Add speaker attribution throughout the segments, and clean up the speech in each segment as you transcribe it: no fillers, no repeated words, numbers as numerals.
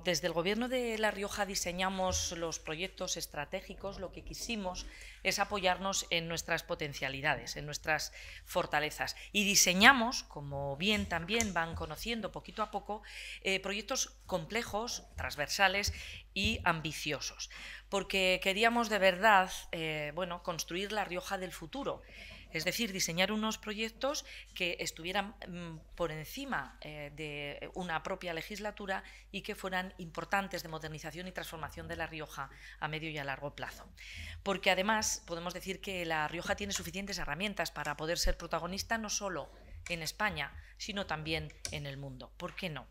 Speaker 1: desde el Gobierno de La Rioja diseñamos los proyectos estratégicos, lo que quisimos es apoyarnos en nuestras potencialidades, en nuestras fortalezas. Y diseñamos, como bien también van conociendo poquito a poco, proyectos complejos, transversales y ambiciosos, porque queríamos de verdad construir La Rioja del futuro. Es decir, diseñar unos proyectos que estuvieran por encima de una propia legislatura y que fueran importantes de modernización y transformación de La Rioja a medio y a largo plazo. Porque además podemos decir que La Rioja tiene suficientes herramientas para poder ser protagonista no solo en España, sino también en el mundo. ¿Por qué no?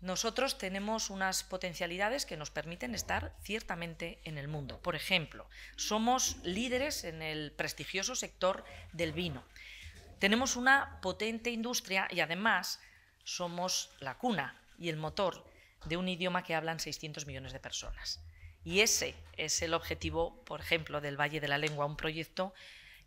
Speaker 1: Nosotros tenemos unas potencialidades que nos permiten estar ciertamente en el mundo. Por ejemplo, somos líderes en el prestigioso sector del vino. Tenemos una potente industria y además somos la cuna y el motor de un idioma que hablan 600 millones de personas. Y ese es el objetivo, por ejemplo, del Valle de la Lengua, un proyecto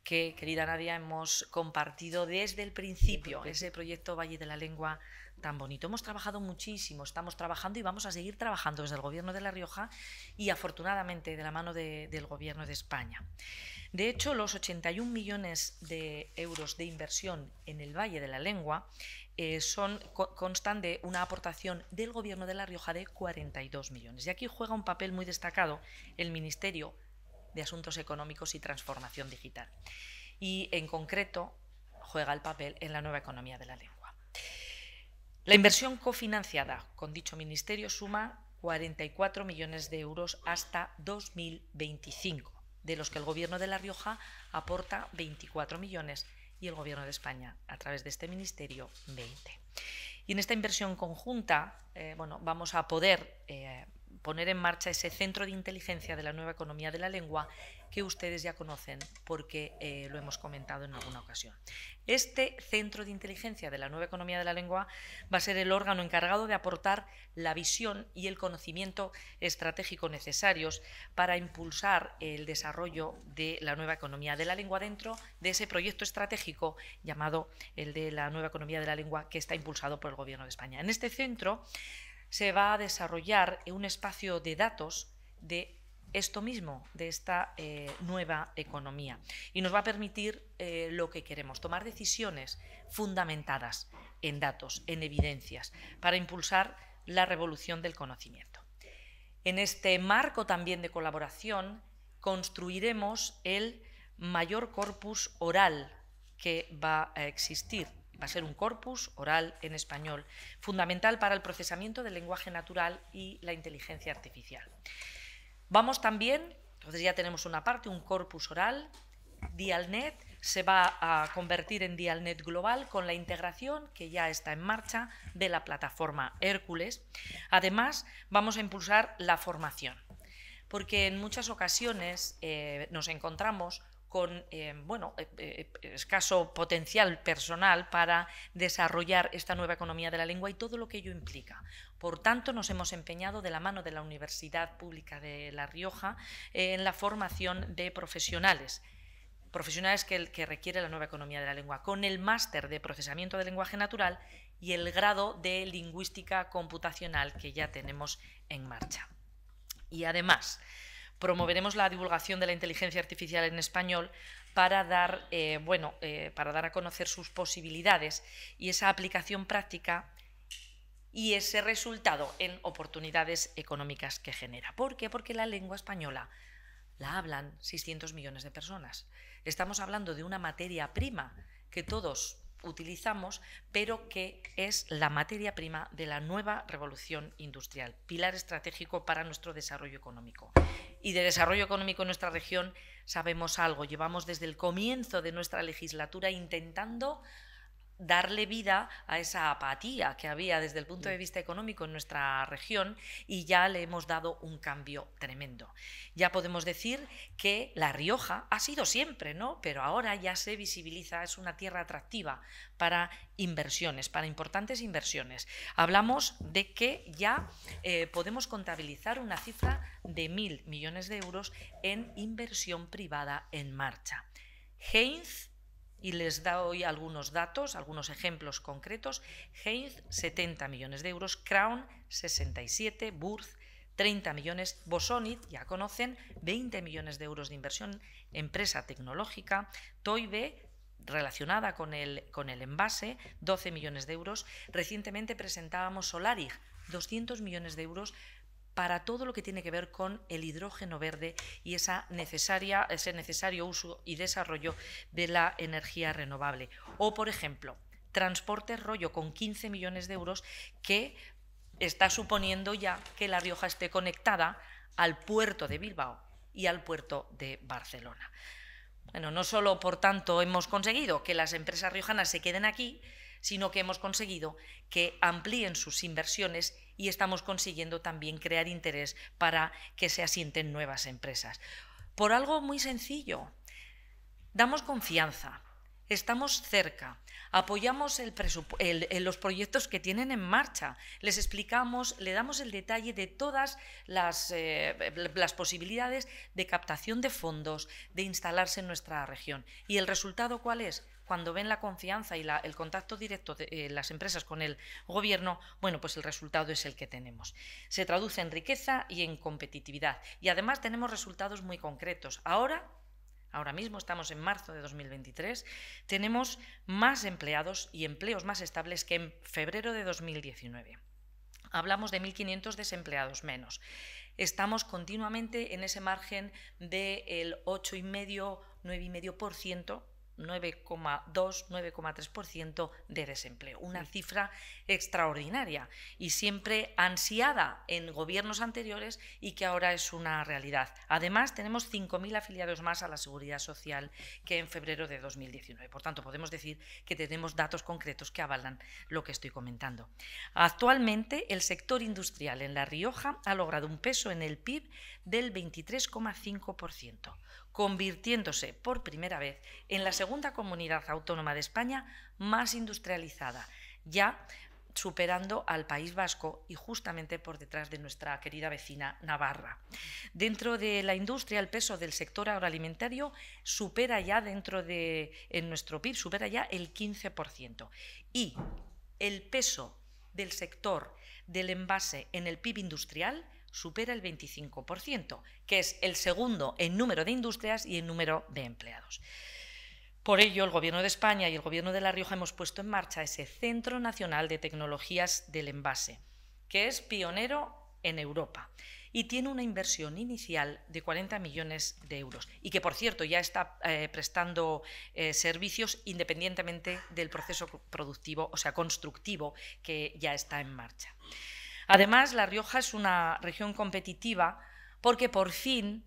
Speaker 1: que, querida Nadia, hemos compartido desde el principio, ese proyecto Valle de la Lengua tan bonito. Hemos trabajado muchísimo, estamos trabajando y vamos a seguir trabajando desde el Gobierno de La Rioja y afortunadamente de la mano del Gobierno de España. De hecho, los 81 millones de euros de inversión en el Valle de la Lengua constan de una aportación del Gobierno de La Rioja de 42 millones. Y aquí juega un papel muy destacado el Ministerio de Asuntos Económicos y Transformación Digital. Y en concreto juega el papel en la nueva economía de la lengua. La inversión cofinanciada con dicho ministerio suma 44 millones de euros hasta 2025, de los que el Gobierno de La Rioja aporta 24 millones y el Gobierno de España, a través de este ministerio, 20. Y en esta inversión conjunta vamos a poder poner en marcha ese centro de inteligencia de la nueva economía de la lengua que ustedes ya conocen porque lo hemos comentado en alguna ocasión. Este centro de inteligencia de la nueva economía de la lengua va a ser el órgano encargado de aportar la visión y el conocimiento estratégico necesarios para impulsar el desarrollo de la nueva economía de la lengua dentro de ese proyecto estratégico llamado el de la nueva economía de la lengua que está impulsado por el Gobierno de España. En este centro se va a desarrollar un espacio de datos de esto mismo, de esta nueva economía. Y nos va a permitir lo que queremos, tomar decisiones fundamentadas en datos, en evidencias, para impulsar la revolución del conocimiento. En este marco también de colaboración construiremos el mayor corpus oral que va a existir. Va a ser un corpus oral en español, fundamental para el procesamiento del lenguaje natural y la inteligencia artificial. Vamos también, entonces ya tenemos una parte, un corpus oral. Dialnet se va a convertir en Dialnet Global con la integración que ya está en marcha de la plataforma Hércules. Además, vamos a impulsar la formación, porque en muchas ocasiones nos encontramos con escaso potencial personal para desarrollar esta nueva economía de la lengua y todo lo que ello implica. Por tanto, nos hemos empeñado de la mano de la Universidad Pública de La Rioja en la formación de profesionales que requiere la nueva economía de la lengua, con el máster de procesamiento del lenguaje natural y el grado de lingüística computacional que ya tenemos en marcha. Y además, promoveremos la divulgación de la inteligencia artificial en español para dar a conocer sus posibilidades y esa aplicación práctica y ese resultado en oportunidades económicas que genera. ¿Por qué? Porque la lengua española la hablan 600 millones de personas. Estamos hablando de una materia prima que todos utilizamos, pero que es la materia prima de la nueva revolución industrial, pilar estratégico para nuestro desarrollo económico. Y de desarrollo económico en nuestra región sabemos algo. Llevamos desde el comienzo de nuestra legislatura intentando darle vida a esa apatía que había desde el punto de vista económico en nuestra región y ya le hemos dado un cambio tremendo. Ya podemos decir que La Rioja ha sido siempre, ¿no? Pero ahora ya se visibiliza, es una tierra atractiva para inversiones, para importantes inversiones. Hablamos de que ya podemos contabilizar una cifra de 1.000 millones de euros en inversión privada en marcha. Heinz y les doy algunos datos, algunos ejemplos concretos. Heinz, 70 millones de euros, Crown, 67, Burz, 30 millones, Bosonit, ya conocen, 20 millones de euros de inversión, empresa tecnológica, Toibe, relacionada con el envase, 12 millones de euros. Recientemente presentábamos Solarig, 200 millones de euros para todo lo que tiene que ver con el hidrógeno verde y ese necesario uso y desarrollo de la energía renovable. O, por ejemplo, Transportes Rollo, con 15 millones de euros, que está suponiendo ya que La Rioja esté conectada al puerto de Bilbao y al puerto de Barcelona. Bueno, no solo, por tanto, hemos conseguido que las empresas riojanas se queden aquí, sino que hemos conseguido que amplíen sus inversiones y estamos consiguiendo también crear interés para que se asienten nuevas empresas. Por algo muy sencillo, damos confianza, estamos cerca, apoyamos los proyectos que tienen en marcha, les explicamos, le damos el detalle de todas las posibilidades de captación de fondos, de instalarse en nuestra región. ¿Y el resultado cuál es? Cuando ven la confianza y el contacto directo de las empresas con el gobierno, bueno, pues el resultado es el que tenemos. Se traduce en riqueza y en competitividad. Y además tenemos resultados muy concretos. Ahora mismo estamos en marzo de 2023, tenemos más empleados y empleos más estables que en febrero de 2019. Hablamos de 1.500 desempleados menos. Estamos continuamente en ese margen del 8,5, 9,5%, 9,2, 9,3% de desempleo. Una cifra extraordinaria y siempre ansiada en gobiernos anteriores y que ahora es una realidad. Además, tenemos 5.000 afiliados más a la Seguridad Social que en febrero de 2019. Por tanto, podemos decir que tenemos datos concretos que avalan lo que estoy comentando. Actualmente, el sector industrial en La Rioja ha logrado un peso en el PIB del 23,5%. convirtiéndose por primera vez en la segunda comunidad autónoma de España más industrializada, ya superando al País Vasco y justamente por detrás de nuestra querida vecina Navarra. Dentro de la industria, el peso del sector agroalimentario supera ya en nuestro PIB, supera ya el 15%. Y el peso del sector del envase en el PIB industrial supera el 25%, que es el segundo en número de industrias y en número de empleados. Por ello, el Gobierno de España y el Gobierno de La Rioja hemos puesto en marcha ese Centro Nacional de Tecnologías del Envase, que es pionero en Europa y tiene una inversión inicial de 40 millones de euros y que, por cierto, ya está prestando servicios independientemente del proceso productivo, o sea, constructivo, que ya está en marcha. Además, La Rioja es una región competitiva porque por fin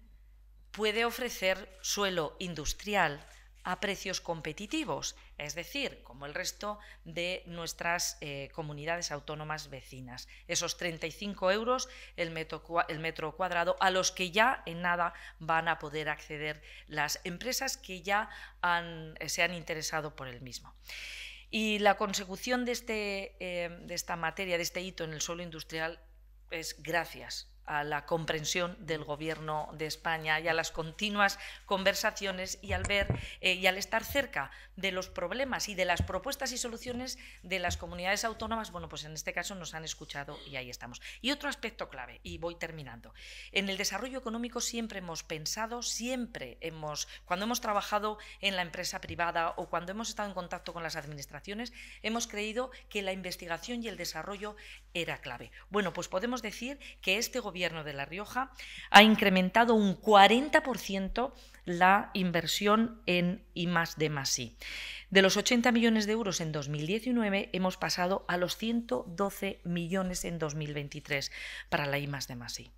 Speaker 1: puede ofrecer suelo industrial a precios competitivos, es decir, como el resto de nuestras comunidades autónomas vecinas. Esos 35 euros el metro cuadrado a los que ya en nada van a poder acceder las empresas que ya se han interesado por el mismo. Y la consecución de esta materia, de este hito en el suelo industrial, es gracias a la comprensión del Gobierno de España y a las continuas conversaciones y al ver y al estar cerca de los problemas y de las propuestas y soluciones de las comunidades autónomas, bueno, pues en este caso nos han escuchado y ahí estamos. Y otro aspecto clave, y voy terminando, en el desarrollo económico siempre hemos pensado, cuando hemos trabajado en la empresa privada o cuando hemos estado en contacto con las administraciones, hemos creído que la investigación y el desarrollo era clave. Bueno, pues podemos decir que este Gobierno de La Rioja ha incrementado un 40% la inversión en I+D+I. De los 80 millones de euros en 2019 hemos pasado a los 112 millones en 2023 para la I+D+I.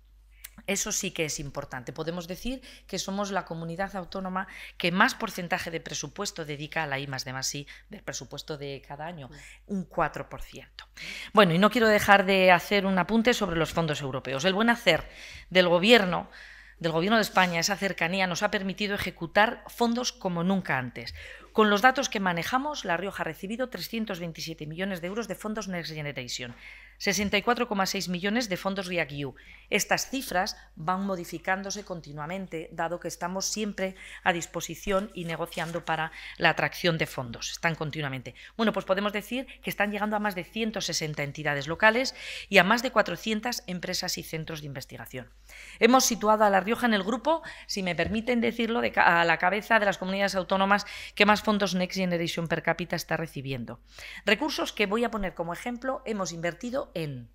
Speaker 1: Eso sí que es importante. Podemos decir que somos la comunidad autónoma que más porcentaje de presupuesto dedica a la I+D+I del presupuesto de cada año, un 4%. Bueno, y no quiero dejar de hacer un apunte sobre los fondos europeos. El buen hacer del Gobierno de España, esa cercanía, nos ha permitido ejecutar fondos como nunca antes. Con los datos que manejamos, La Rioja ha recibido 327 millones de euros de fondos Next Generation, 64,6 millones de fondos REACT-EU. Estas cifras van modificándose continuamente, dado que estamos siempre a disposición y negociando para la atracción de fondos. Están continuamente. Bueno, pues podemos decir que están llegando a más de 160 entidades locales y a más de 400 empresas y centros de investigación. Hemos situado a La Rioja en el grupo, si me permiten decirlo, a la cabeza de las comunidades autónomas que más fondos Next Generation per cápita está recibiendo. Recursos que voy a poner como ejemplo, hemos invertido en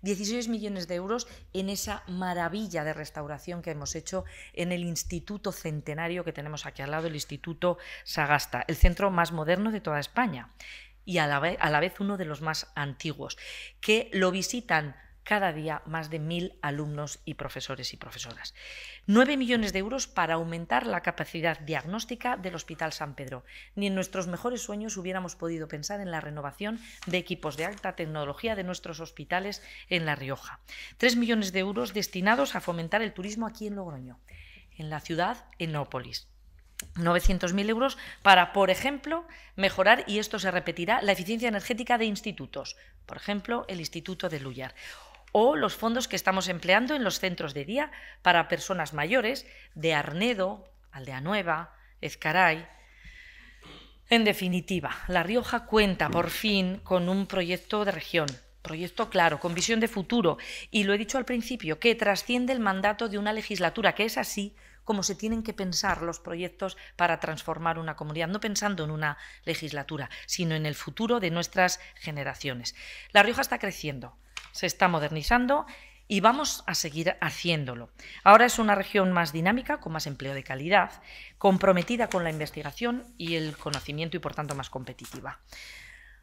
Speaker 1: 16 millones de euros en esa maravilla de restauración que hemos hecho en el Instituto Centenario que tenemos aquí al lado, el Instituto Sagasta, el centro más moderno de toda España y a la vez uno de los más antiguos, que lo visitan cada día más de 1.000 alumnos y profesores y profesoras. 9 millones de euros para aumentar la capacidad diagnóstica del Hospital San Pedro. Ni en nuestros mejores sueños hubiéramos podido pensar en la renovación de equipos de alta tecnología de nuestros hospitales en La Rioja. 3 millones de euros destinados a fomentar el turismo aquí en Logroño, en la ciudad Enópolis. 900.000 euros para, por ejemplo, mejorar, y esto se repetirá, la eficiencia energética de institutos, por ejemplo, el Instituto de Lúllar, o los fondos que estamos empleando en los centros de día para personas mayores de Arnedo, Aldea Nueva, Ezcaray. En definitiva, La Rioja cuenta por fin con un proyecto de región, proyecto claro, con visión de futuro, y lo he dicho al principio, que trasciende el mandato de una legislatura, que es así como se tienen que pensar los proyectos para transformar una comunidad, no pensando en una legislatura, sino en el futuro de nuestras generaciones. La Rioja está creciendo, se está modernizando y vamos a seguir haciéndolo. Ahora es una región más dinámica, con más empleo de calidad, comprometida con la investigación y el conocimiento y, por tanto, más competitiva.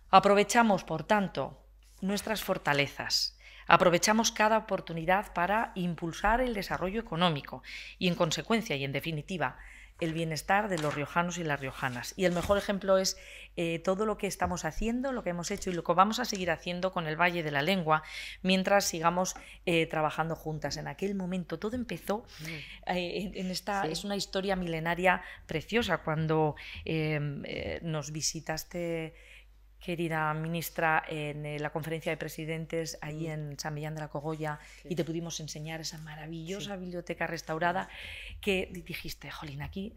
Speaker 1: Aprovechamos, por tanto, nuestras fortalezas. Aprovechamos cada oportunidad para impulsar el desarrollo económico y, en consecuencia y en definitiva, el bienestar de los riojanos y las riojanas. Y el mejor ejemplo es todo lo que estamos haciendo, lo que hemos hecho y lo que vamos a seguir haciendo con el Valle de la Lengua mientras sigamos trabajando juntas. En aquel momento todo empezó es una historia milenaria preciosa cuando nos visitaste, querida ministra, en la conferencia de presidentes allí en San Millán de la Cogolla, y te pudimos enseñar esa maravillosa biblioteca restaurada que dijiste, jolín, aquí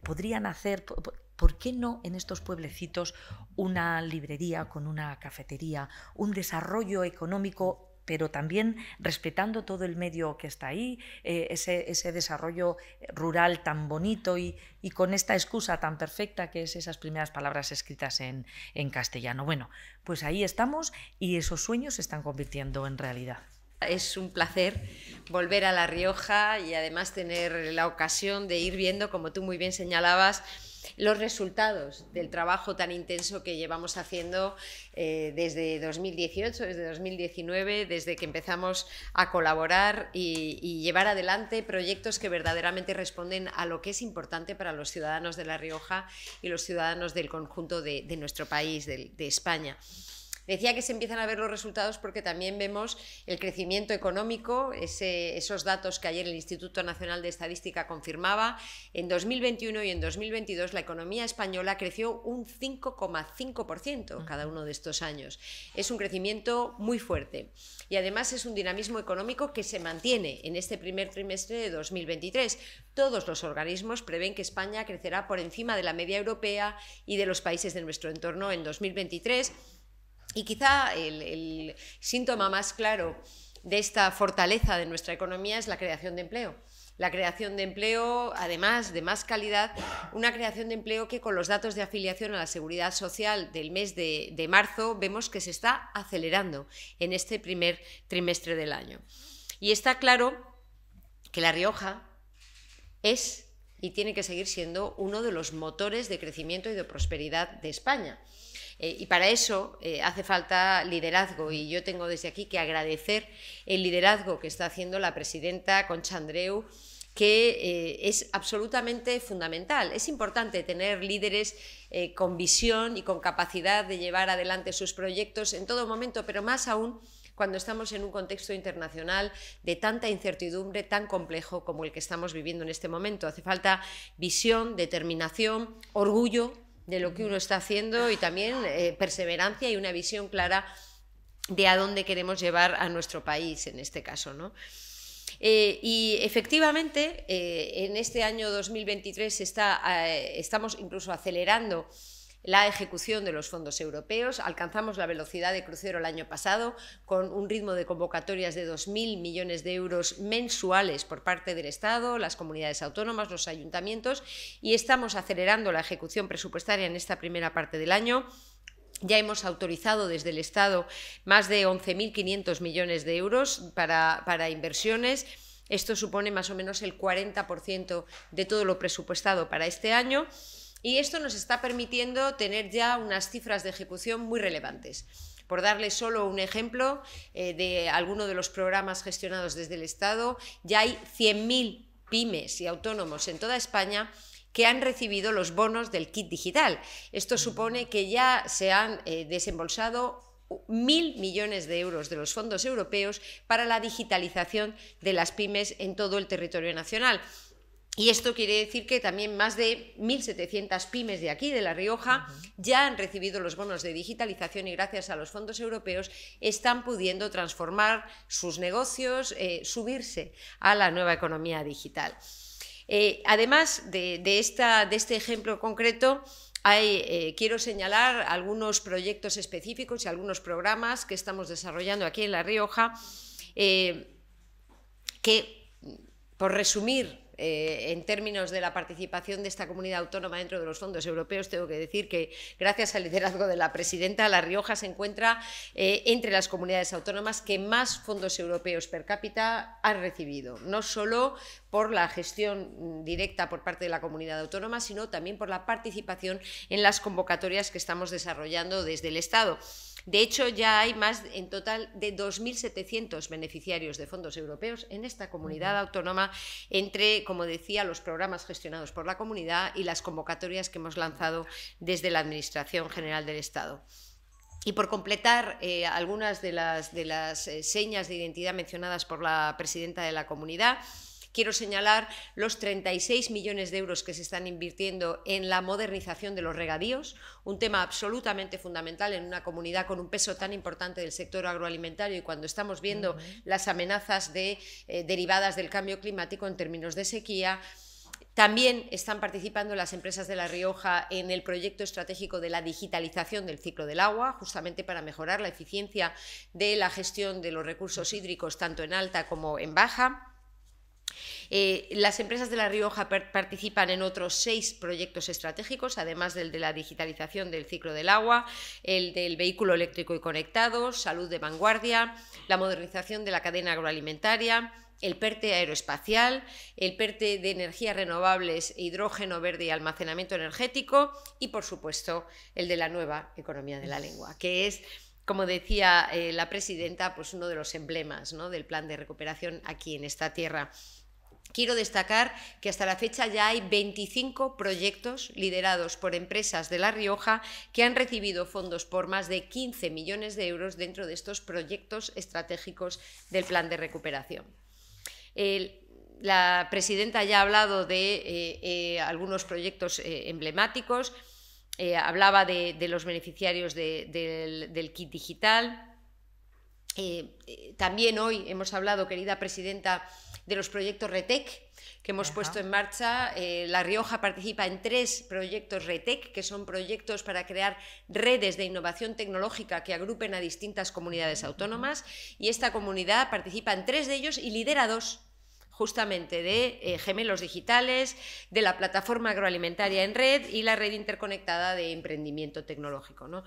Speaker 1: podrían hacer, ¿por qué no en estos pueblecitos una librería con una cafetería, un desarrollo económico, pero también respetando todo el medio que está ahí, ese desarrollo rural tan bonito y con esta excusa tan perfecta que es esas primeras palabras escritas en castellano? Bueno, pues ahí estamos y esos sueños se están convirtiendo en realidad.
Speaker 2: Es un placer volver a La Rioja y además tener la ocasión de ir viendo, como tú muy bien señalabas, los resultados del trabajo tan intenso que llevamos haciendo desde 2018, desde 2019, desde que empezamos a colaborar y llevar adelante proyectos que verdaderamente responden a lo que es importante para los ciudadanos de La Rioja y los ciudadanos del conjunto de nuestro país, de España. Decía que se empiezan a ver los resultados porque también vemos el crecimiento económico, esos datos que ayer el Instituto Nacional de Estadística confirmaba. En 2021 y en 2022 la economía española creció un 5,5% cada uno de estos años. Es un crecimiento muy fuerte y además es un dinamismo económico que se mantiene en este primer trimestre de 2023. Todos los organismos prevén que España crecerá por encima de la media europea y de los países de nuestro entorno en 2023. Y quizá el síntoma más claro de esta fortaleza de nuestra economía es la creación de empleo. La creación de empleo, además de más calidad, una creación de empleo que con los datos de afiliación a la Seguridad Social del mes de marzo vemos que se está acelerando en este primer trimestre del año. Y está claro que La Rioja es y tiene que seguir siendo uno de los motores de crecimiento y de prosperidad de España. Y para eso hace falta liderazgo, y yo tengo desde aquí que agradecer el liderazgo que está haciendo la presidenta Concha Andreu, que es absolutamente fundamental. Es importante tener líderes con visión y con capacidad de llevar adelante sus proyectos en todo momento, pero más aún cuando estamos en un contexto internacional de tanta incertidumbre, tan complejo como el que estamos viviendo en este momento. Hace falta visión, determinación, orgullo de lo que uno está haciendo y también perseverancia y una visión clara de a dónde queremos llevar a nuestro país en este caso, ¿no? Y efectivamente, en este año 2023 estamos incluso acelerando la ejecución de los fondos europeos. Alcanzamos la velocidad de crucero el año pasado con un ritmo de convocatorias de 2.000 millones de euros mensuales por parte del Estado, las comunidades autónomas, los ayuntamientos, y estamos acelerando la ejecución presupuestaria en esta primera parte del año. Ya hemos autorizado desde el Estado más de 11.500 millones de euros para inversiones. Esto supone más o menos el 40% de todo lo presupuestado para este año. Y esto nos está permitiendo tener ya unas cifras de ejecución muy relevantes. Por darles solo un ejemplo de alguno de los programas gestionados desde el Estado, ya hay 100.000 pymes y autónomos en toda España que han recibido los bonos del kit digital. Esto supone que ya se han desembolsado 1.000 millones de euros de los fondos europeos para la digitalización de las pymes en todo el territorio nacional. Y esto quiere decir que también más de 1.700 pymes de aquí, de La Rioja, ya han recibido los bonos de digitalización y gracias a los fondos europeos están pudiendo transformar sus negocios, subirse a la nueva economía digital. Además de este ejemplo concreto, quiero señalar algunos proyectos específicos y algunos programas que estamos desarrollando aquí en La Rioja, que, por resumir, en términos de la participación de esta comunidad autónoma dentro de los fondos europeos, tengo que decir que gracias al liderazgo de la presidenta, La Rioja se encuentra entre las comunidades autónomas que más fondos europeos per cápita han recibido, no solo por la gestión directa por parte de la comunidad autónoma, sino también por la participación en las convocatorias que estamos desarrollando desde el Estado. De hecho, ya hay más en total de 2.700 beneficiarios de fondos europeos en esta comunidad autónoma, entre, como decía, los programas gestionados por la comunidad y las convocatorias que hemos lanzado desde la Administración General del Estado. Y por completar algunas de las señas de identidad mencionadas por la presidenta de la comunidad, quiero señalar los 36 millones de euros que se están invirtiendo en la modernización de los regadíos, un tema absolutamente fundamental en una comunidad con un peso tan importante del sector agroalimentario y cuando estamos viendo las amenazas derivadas del cambio climático en términos de sequía. También están participando las empresas de La Rioja en el proyecto estratégico de la digitalización del ciclo del agua, justamente para mejorar la eficiencia de la gestión de los recursos hídricos tanto en alta como en baja. Las empresas de La Rioja participan en otros 6 proyectos estratégicos, además del de la digitalización del ciclo del agua, el del vehículo eléctrico y conectado, salud de vanguardia, la modernización de la cadena agroalimentaria, el PERTE aeroespacial, el PERTE de energías renovables, hidrógeno verde y almacenamiento energético y, por supuesto, el de la nueva economía de la lengua, que es, como decía la presidenta, pues uno de los emblemas, ¿no?, del plan de recuperación aquí en esta tierra. Quiero destacar que hasta la fecha ya hay 25 proyectos liderados por empresas de La Rioja que han recibido fondos por más de 15 millones de euros dentro de estos proyectos estratégicos del plan de recuperación. La presidenta ya ha hablado de algunos proyectos emblemáticos, hablaba de los beneficiarios del kit digital. También hoy hemos hablado, querida presidenta, de los proyectos RETEC que hemos puesto en marcha. La Rioja participa en 3 proyectos RETEC, que son proyectos para crear redes de innovación tecnológica que agrupen a distintas comunidades autónomas, y esta comunidad participa en 3 de ellos y lidera 2, justamente de gemelos digitales, de la plataforma agroalimentaria en red y la red interconectada de emprendimiento tecnológico, ¿no?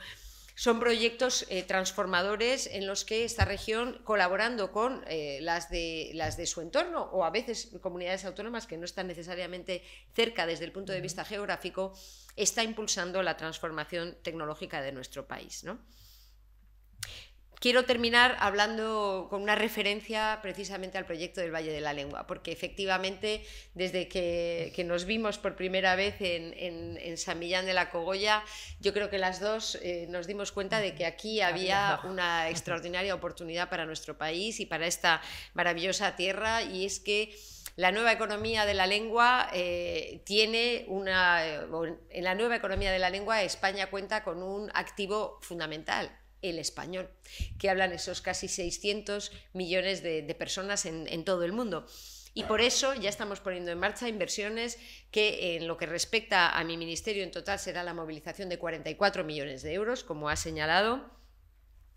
Speaker 2: Son proyectos transformadores en los que esta región, colaborando con las de su entorno o a veces comunidades autónomas que no están necesariamente cerca desde el punto de vista geográfico, está impulsando la transformación tecnológica de nuestro país, ¿no? Quiero terminar hablando con una referencia precisamente al proyecto del Valle de la Lengua, porque efectivamente desde que nos vimos por primera vez en San Millán de la Cogolla, yo creo que las dos nos dimos cuenta de que aquí había una extraordinaria oportunidad para nuestro país y para esta maravillosa tierra, y es que la nueva economía de la lengua en la nueva economía de la lengua España cuenta con un activo fundamental, el español, que hablan esos casi 600 millones de personas en todo el mundo. Y por eso ya estamos poniendo en marcha inversiones que, en lo que respecta a mi ministerio, en total será la movilización de 44 millones de euros, como ha señalado,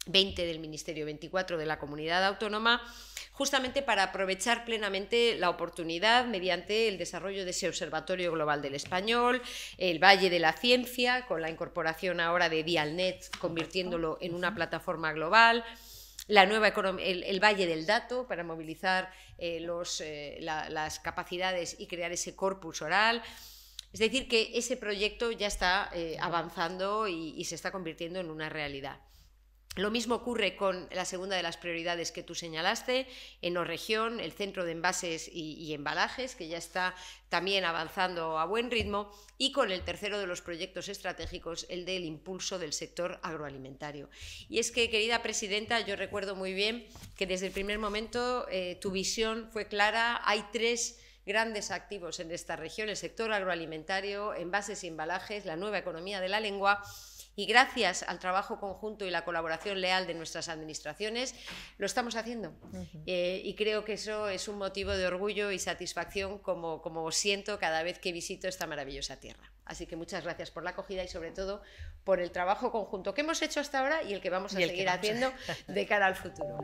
Speaker 2: 20 del Ministerio, 24 de la Comunidad Autónoma, justamente para aprovechar plenamente la oportunidad mediante el desarrollo de ese Observatorio Global del Español, el Valle de la Ciencia, con la incorporación ahora de Dialnet, convirtiéndolo en una plataforma global, la nueva el Valle del Dato, para movilizar las capacidades y crear ese corpus oral. Es decir, que ese proyecto ya está avanzando y se está convirtiendo en una realidad. Lo mismo ocurre con la segunda de las prioridades que tú señalaste, Enoregión, el centro de envases y embalajes, que ya está también avanzando a buen ritmo, y con el tercero de los proyectos estratégicos, el del impulso del sector agroalimentario. Y es que, querida presidenta, yo recuerdo muy bien que desde el primer momento tu visión fue clara. Hay 3 grandes activos en esta región: el sector agroalimentario, envases y embalajes, la nueva economía de la lengua. Y gracias al trabajo conjunto y la colaboración leal de nuestras administraciones, lo estamos haciendo. Y creo que eso es un motivo de orgullo y satisfacción, como siento cada vez que visito esta maravillosa tierra. Así que muchas gracias por la acogida y, sobre todo, por el trabajo conjunto que hemos hecho hasta ahora y el que vamos a seguir haciendo de cara al futuro.